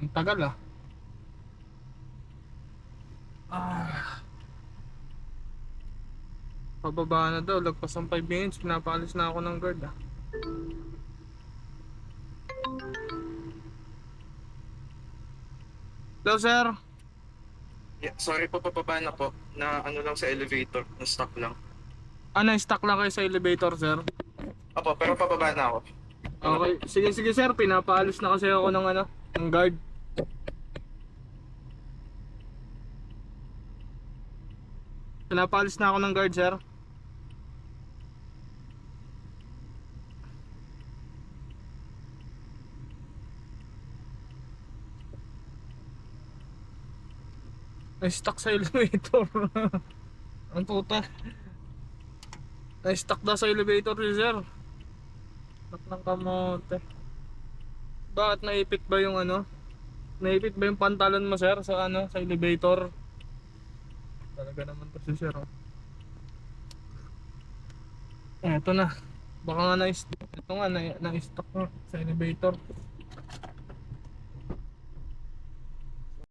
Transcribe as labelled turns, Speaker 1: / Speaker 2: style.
Speaker 1: Ang tagal ah. Ah, pababa na daw, lagpas ng 5 minutes, pinapalis na ako ng guard ah. Hello sir.
Speaker 2: Yeah, sorry po, papaba na po. Na ano lang sa elevator, na stuck lang.
Speaker 1: Na-stuck lang kayo sa elevator sir?
Speaker 2: Opo, pero papaba na ako. Ano po?
Speaker 1: Okay, sige sige sir, pinapaalis na kasi ako ng ano, ng guard. Pinapaalis na ako ng guard sir. Na-stuck sa elevator. Ang puta. Na-stuck daw sa elevator si sir. Stuck ng kamote. Bakit naipit ba yung ano? Naipit ba yung pantalon mo sir sa ano, sa elevator? Talaga naman to si sir. Oh. Eto na. Baka nga na-stuck. Ito nga na-stuck na sa elevator.